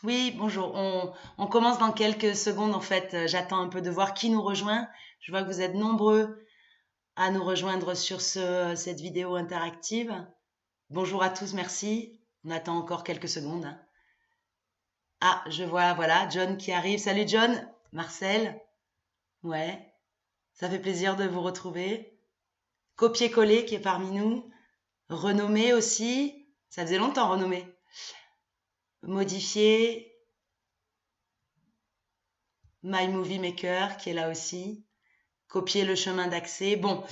Oui, bonjour. On commence dans quelques secondes en fait. J'attends un peu de voir qui nous rejoint. Je vois que vous êtes nombreux à nous rejoindre sur cette vidéo interactive. Bonjour à tous, merci. On attend encore quelques secondes, hein. Ah, je vois, voilà, John qui arrive. Salut John, Marcel. Ouais, ça fait plaisir de vous retrouver. Copier-coller qui est parmi nous. Renommé aussi. Ça faisait longtemps, renommé. Modifier. My Movie Maker qui est là aussi. Copier le chemin d'accès. Bon,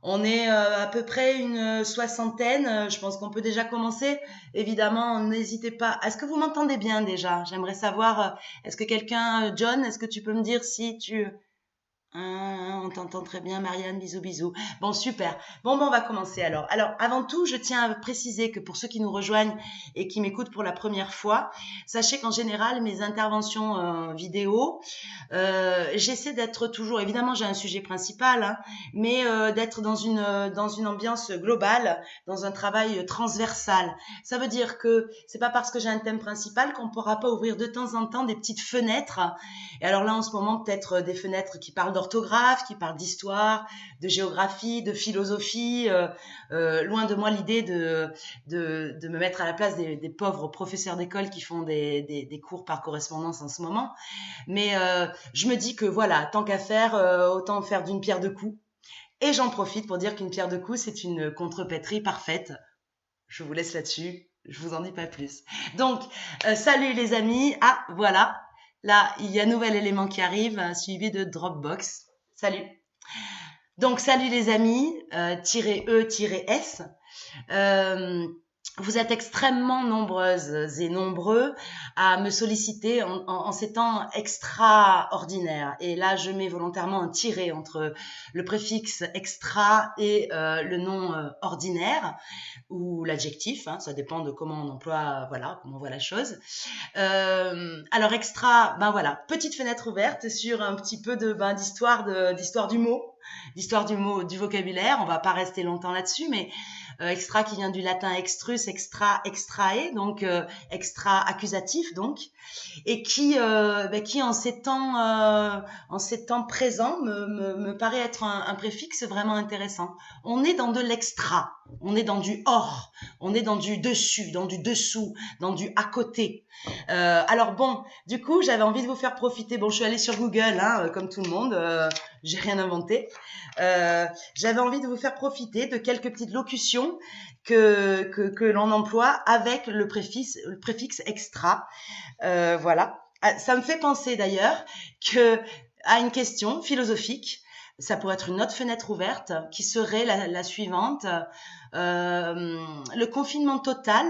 on est à peu près une soixantaine. Je pense qu'on peut déjà commencer. Évidemment, n'hésitez pas. Est-ce que vous m'entendez bien déjà? J'aimerais savoir, est-ce que quelqu'un, John, est-ce que tu peux me dire si tu... On t'entend très bien, Marianne, bisous, bisous. Bon, super. Bon, on va commencer alors. Alors, avant tout, je tiens à préciser que pour ceux qui nous rejoignent et qui m'écoutent pour la première fois, sachez qu'en général, mes interventions vidéo, j'essaie d'être toujours, évidemment, j'ai un sujet principal, hein, mais d'être dans une ambiance globale, dans un travail transversal. Ça veut dire que c'est pas parce que j'ai un thème principal qu'on pourra pas ouvrir de temps en temps des petites fenêtres. Et alors là, en ce moment, peut-être des fenêtres qui parlent d'orthographe, qui parlent d'histoire, de géographie, de philosophie. Loin de moi l'idée de me mettre à la place des pauvres professeurs d'école qui font des cours par correspondance en ce moment. Mais je me dis que voilà, tant qu'à faire, autant faire d'une pierre deux coups. Et j'en profite pour dire qu'une pierre deux coups, c'est une contrepétrie parfaite. Je vous laisse là-dessus. Je vous en dis pas plus. Donc, salut les amis. Ah, voilà. Là, il y a un nouvel élément qui arrive, suivi de Dropbox. Salut. Donc, salut les amis, -E-S. Euh, vous êtes extrêmement nombreuses et nombreux à me solliciter en ces temps extraordinaires. Et là, je mets volontairement un tiret entre le préfixe extra et le nom ordinaire ou l'adjectif, hein, ça dépend de comment on emploie, voilà, comment on voit la chose. Alors extra, ben voilà, petite fenêtre ouverte sur un petit peu d'histoire du mot, du vocabulaire. On va pas rester longtemps là-dessus, mais extra qui vient du latin extrus, extra, extrae, donc extra accusatif, donc, et qui en ces temps présents me paraît être un préfixe vraiment intéressant. On est dans de l'extra, on est dans du hors, on est dans du dessus, dans du dessous, dans du à côté. Alors bon, du coup, j'avais envie de vous faire profiter. Bon, je suis allée sur Google, hein, comme tout le monde, j'ai rien inventé. J'avais envie de vous faire profiter de quelques petites locutions que l'on emploie avec le préfixe extra. Voilà. Ça me fait penser d'ailleurs à une question philosophique. Ça pourrait être une autre fenêtre ouverte qui serait la suivante. Le confinement total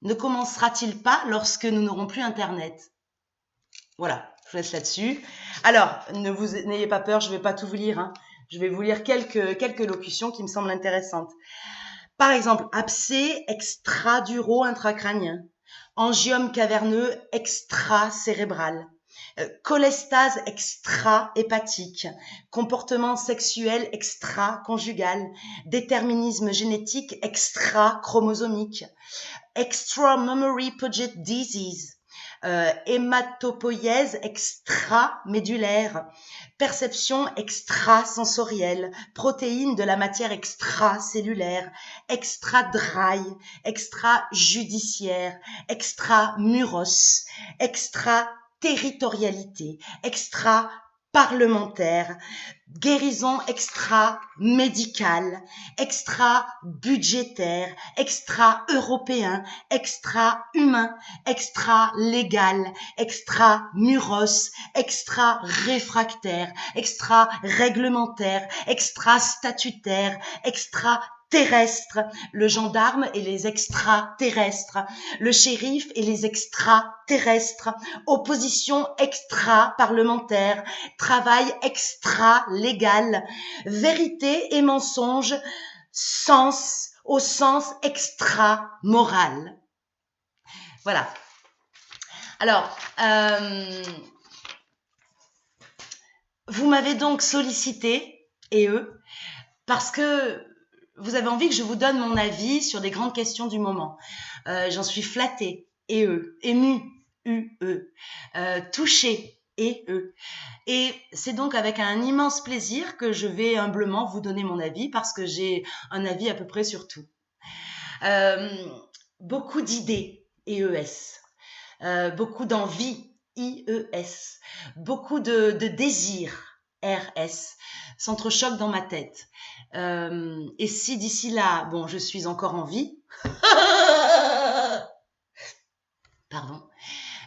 ne commencera-t-il pas lorsque nous n'aurons plus Internet? Voilà, je vous laisse là-dessus. Alors, n'ayez pas peur, je ne vais pas tout vous lire, hein. Je vais vous lire quelques locutions qui me semblent intéressantes. Par exemple, abcès extraduro-intracrânien, angiome caverneux extracérébral, cholestase extra-hépatique, comportement sexuel extra-conjugal, déterminisme génétique extra-chromosomique, extra-memory budget disease, hématopoïèse extramédulaire, perception extrasensorielle, protéines de la matière extracellulaire, extra-dry, extrajudiciaire, extramuros, extraterritorialité, extra-parlementaire, guérison extra-médicale, extra-budgétaire, extra-européen, extra-humain, extra-légal, extra-muros, extra-réfractaire, extra-réglementaire, extra-statutaire, extra-terrestre, le gendarme et les extraterrestres, le shérif et les extraterrestres, opposition extra-parlementaire, travail extra-légal, vérité et mensonge, au sens extra-moral. Voilà. Alors, vous m'avez donc sollicité, et eux, parce que vous avez envie que je vous donne mon avis sur des grandes questions du moment. J'en suis flattée, et eux, émue. U-E. Toucher, et E. Et c'est donc avec un immense plaisir que je vais humblement vous donner mon avis parce que j'ai un avis à peu près sur tout. Beaucoup d'idées, EES. Beaucoup d'envie, IES. Beaucoup de désirs, RS, s'entrechoquent dans ma tête. Et si d'ici là, bon, je suis encore en vie, pardon,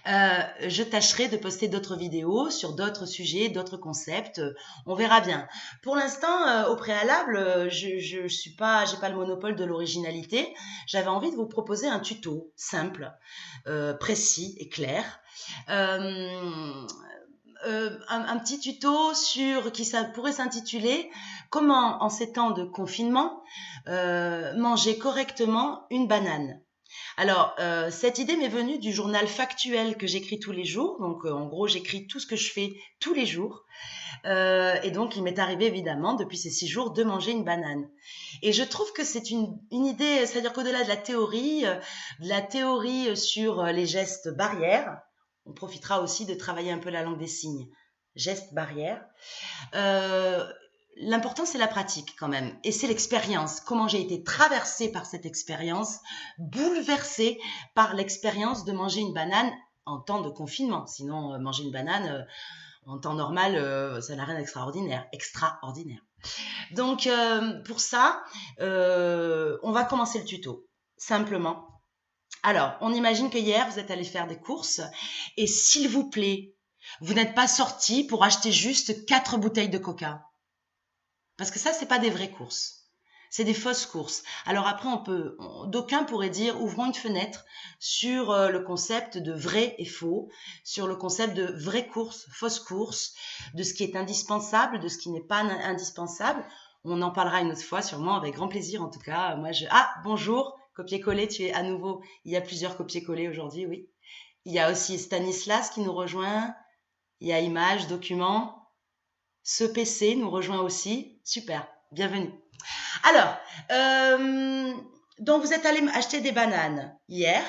je tâcherai de poster d'autres vidéos sur d'autres sujets, d'autres concepts. On verra bien. Pour l'instant, au préalable, je suis pas, j'ai pas le monopole de l'originalité. J'avais envie de vous proposer un tuto simple, précis et clair. Un petit tuto qui ça pourrait s'intituler comment en ces temps de confinement manger correctement une banane. Alors, cette idée m'est venue du journal factuel que j'écris tous les jours. Donc, en gros, j'écris tout ce que je fais tous les jours. Et donc, il m'est arrivé, évidemment, depuis ces 6 jours, de manger une banane. Et je trouve que c'est une idée, c'est-à-dire qu'au-delà de la théorie sur les gestes barrières, on profitera aussi de travailler un peu la langue des signes. Gestes barrières. L'important, c'est la pratique quand même. Et c'est l'expérience. Comment j'ai été traversée par cette expérience, bouleversée par l'expérience de manger une banane en temps de confinement. Sinon, manger une banane en temps normal, ça n'a rien d'extraordinaire. Extraordinaire. Donc, pour ça, on va commencer le tuto. Simplement. Alors, on imagine que hier, vous êtes allé faire des courses et s'il vous plaît, vous n'êtes pas sorti pour acheter juste 4 bouteilles de coca. Parce que ça, c'est pas des vraies courses. C'est des fausses courses. Alors après, d'aucuns pourraient dire, ouvrons une fenêtre sur le concept de vrai et faux, sur le concept de vraies courses, fausses courses, de ce qui est indispensable, de ce qui n'est pas indispensable. On en parlera une autre fois, sûrement, avec grand plaisir en tout cas. Ah, bonjour, copier-coller, tu es à nouveau. Il y a plusieurs copier-coller aujourd'hui, oui. Il y a aussi Stanislas qui nous rejoint. Il y a images, documents. Ce PC nous rejoint aussi. Super, bienvenue. Alors, donc vous êtes allé acheter des bananes hier.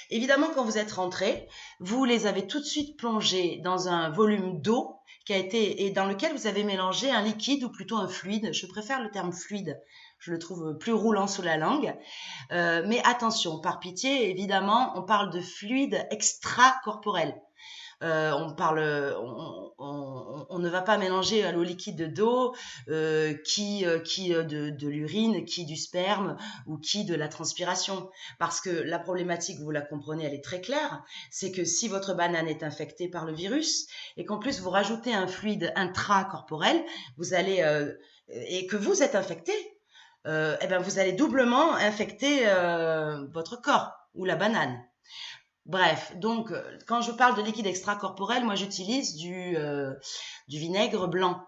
Évidemment, quand vous êtes rentré, vous les avez tout de suite plongées dans un volume d'eau et dans lequel vous avez mélangé un liquide ou plutôt un fluide. Je préfère le terme fluide. Je le trouve plus roulant sous la langue. Mais attention, par pitié, évidemment, on parle de fluide extracorporel. On ne va pas mélanger à l'eau liquide d'eau qui de l'urine, qui du sperme ou qui de la transpiration. Parce que la problématique, vous la comprenez, elle est très claire, c'est que si votre banane est infectée par le virus et qu'en plus vous rajoutez un fluide intracorporel, et que vous êtes infecté, vous allez doublement infecter votre corps ou la banane. Bref, donc quand je parle de liquide extracorporel, moi j'utilise du vinaigre blanc.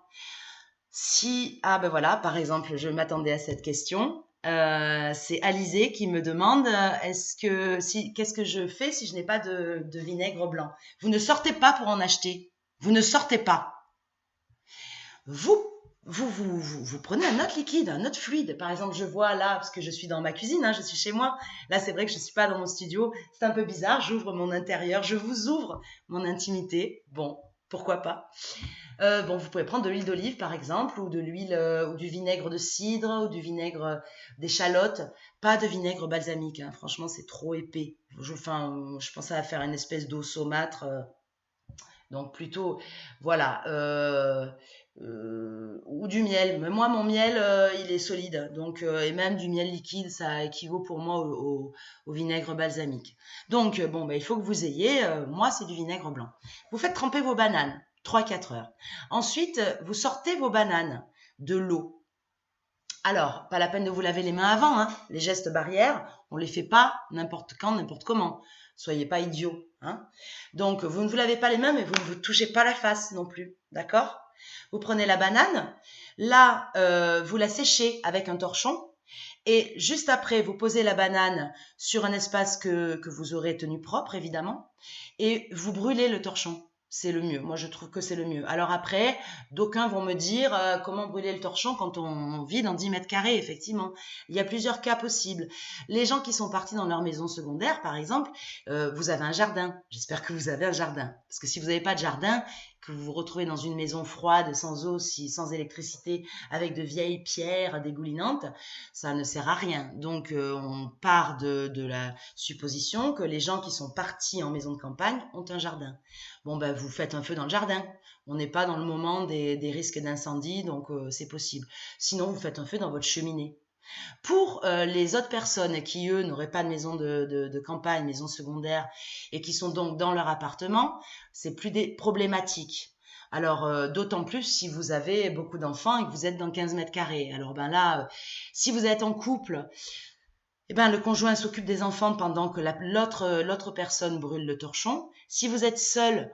Voilà, par exemple, je m'attendais à cette question. C'est Alizé qui me demande qu'est-ce que je fais si je n'ai pas de vinaigre blanc. Vous ne sortez pas pour en acheter. Vous ne sortez pas. Vous prenez un autre liquide, un autre fluide. Par exemple, je vois là, parce que je suis dans ma cuisine, je suis chez moi. Là, c'est vrai que je ne suis pas dans mon studio. C'est un peu bizarre. J'ouvre mon intérieur. Je vous ouvre mon intimité. Bon, pourquoi pas. Vous pouvez prendre de l'huile d'olive, par exemple, ou de l'huile, ou du vinaigre de cidre, ou du vinaigre d'échalote. Pas de vinaigre balsamique. Franchement, c'est trop épais. Je pensais à faire une espèce d'eau saumâtre. Donc plutôt, voilà, ou du miel. Mais moi, mon miel, il est solide. Donc, et même du miel liquide, ça équivaut pour moi au vinaigre balsamique. Donc, il faut que vous ayez, moi, c'est du vinaigre blanc. Vous faites tremper vos bananes, 3-4 heures. Ensuite, vous sortez vos bananes de l'eau. Alors, pas la peine de vous laver les mains avant. Les gestes barrières, on ne les fait pas n'importe quand, n'importe comment. Soyez pas idiots. Donc, vous ne vous lavez pas les mains, mais vous ne vous touchez pas la face non plus. D'accord ? Vous prenez la banane. Là, vous la séchez avec un torchon. Et juste après, vous posez la banane sur un espace que vous aurez tenu propre, évidemment. Et vous brûlez le torchon. c'est le mieux. Moi, je trouve que c'est le mieux. Alors après, d'aucuns vont me dire comment brûler le torchon quand on vit dans 10 mètres carrés, effectivement. Il y a plusieurs cas possibles. Les gens qui sont partis dans leur maison secondaire, par exemple, vous avez un jardin. J'espère que vous avez un jardin. Parce que si vous n'avez pas de jardin, que vous vous retrouvez dans une maison froide, sans eau, sans électricité, avec de vieilles pierres dégoulinantes, ça ne sert à rien. Donc, on part de la supposition que les gens qui sont partis en maison de campagne ont un jardin. Bon, ben, vous faites un feu dans le jardin. On n'est pas dans le moment des risques d'incendie, donc c'est possible. Sinon, vous faites un feu dans votre cheminée. Pour les autres personnes qui, eux, n'auraient pas de maison de campagne, maison secondaire, et qui sont donc dans leur appartement, c'est plus problématique. Alors, d'autant plus si vous avez beaucoup d'enfants et que vous êtes dans 15 mètres carrés. Alors, ben là, si vous êtes en couple, eh ben, le conjoint s'occupe des enfants pendant que l'autre personne brûle le torchon. Si vous êtes seul,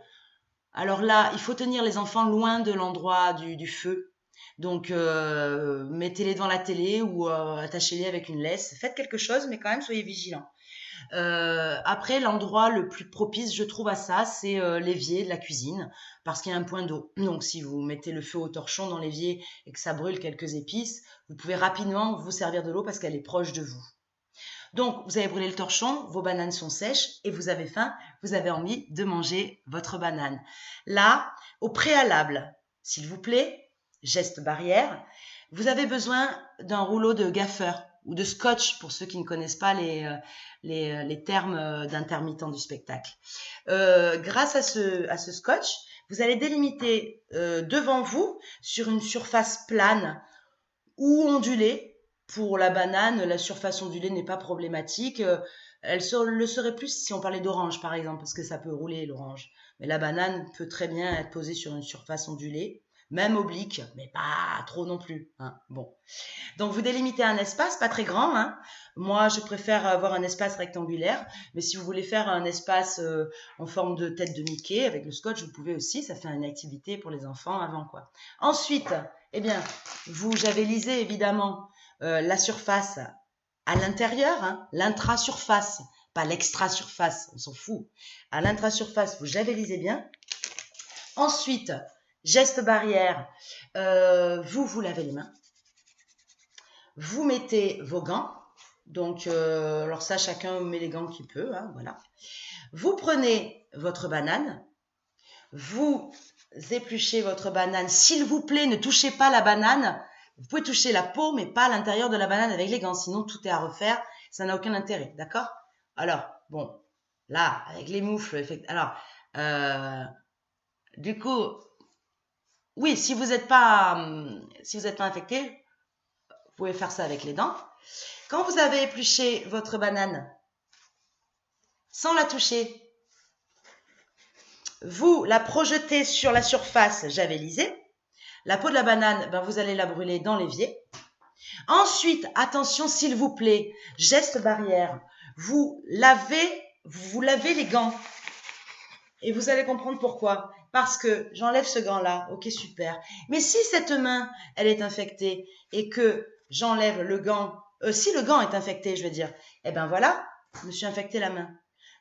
alors là, il faut tenir les enfants loin de l'endroit du feu. Donc, mettez-les devant la télé ou attachez-les avec une laisse. Faites quelque chose, mais quand même, soyez vigilants. Après, l'endroit le plus propice, je trouve, à ça, c'est l'évier de la cuisine, parce qu'il y a un point d'eau. Donc, si vous mettez le feu au torchon dans l'évier et que ça brûle quelques épices, vous pouvez rapidement vous servir de l'eau parce qu'elle est proche de vous. Donc, vous avez brûlé le torchon, vos bananes sont sèches et vous avez faim, vous avez envie de manger votre banane. Là, au préalable, s'il vous plaît, geste barrière, vous avez besoin d'un rouleau de gaffeur ou de scotch pour ceux qui ne connaissent pas les termes d'intermittent du spectacle. Grâce à ce scotch, vous allez délimiter devant vous sur une surface plane ou ondulée. Pour la banane, la surface ondulée n'est pas problématique. Elle le serait plus si on parlait d'orange, par exemple, parce que ça peut rouler l'orange. Mais la banane peut très bien être posée sur une surface ondulée, même oblique, mais pas trop non plus. Hein. Bon. Donc, vous délimitez un espace, pas très grand. Hein. Moi, je préfère avoir un espace rectangulaire. Mais si vous voulez faire un espace en forme de tête de Mickey, avec le scotch, vous pouvez aussi. Ça fait une activité pour les enfants avant, quoi. Ensuite, eh bien, vous javelisez évidemment la surface à l'intérieur, hein, l'intra-surface, pas l'extra-surface, on s'en fout. À l'intra-surface, vous javelisez bien. Ensuite, geste barrière, vous lavez les mains. Vous mettez vos gants. Donc, alors ça, chacun met les gants qu'il peut, hein, voilà. Vous prenez votre banane. Vous épluchez votre banane. S'il vous plaît, ne touchez pas la banane. Vous pouvez toucher la peau, mais pas l'intérieur de la banane avec les gants. Sinon, tout est à refaire. Ça n'a aucun intérêt, d'accord? Alors, bon, là, avec les moufles, alors, du coup, oui, si vous n'êtes pas infecté, vous pouvez faire ça avec les dents. Quand vous avez épluché votre banane, sans la toucher, vous la projetez sur la surface javelisée. La peau de la banane, ben, vous allez la brûler dans l'évier. Ensuite, attention s'il vous plaît, geste barrière, vous lavez les gants. Et vous allez comprendre pourquoi. Parce que j'enlève ce gant-là, ok super. Mais si cette main, elle est infectée et que j'enlève le gant, si le gant est infecté, je veux dire, eh ben voilà, je me suis infecté la main.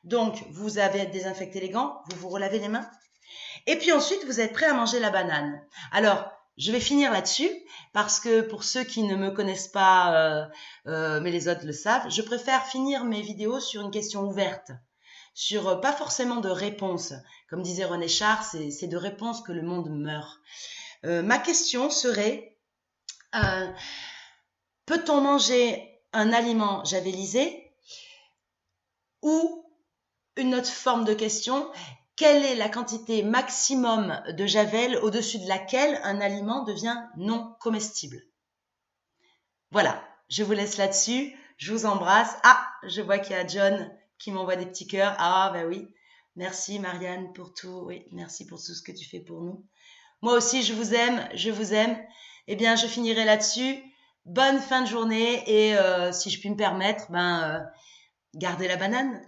Donc, vous avez désinfecté les gants, vous vous relavez les mains. Et puis ensuite, vous êtes prêt à manger la banane. Alors, je vais finir là-dessus parce que pour ceux qui ne me connaissent pas, mais les autres le savent, je préfère finir mes vidéos sur une question ouverte, sur pas forcément de réponse. Comme disait René Char, c'est de réponse que le monde meurt. Ma question serait, peut-on manger un aliment javelisé? Ou une autre forme de question, quelle est la quantité maximum de javel au-dessus de laquelle un aliment devient non comestible? Voilà, je vous laisse là-dessus. Je vous embrasse. Ah, je vois qu'il y a John qui m'envoie des petits cœurs. Ah, ben oui. Merci Marianne pour tout. Oui, merci pour tout ce que tu fais pour nous. Moi aussi, je vous aime, je vous aime. Eh bien, je finirai là-dessus. Bonne fin de journée et si je puis me permettre, gardez la banane.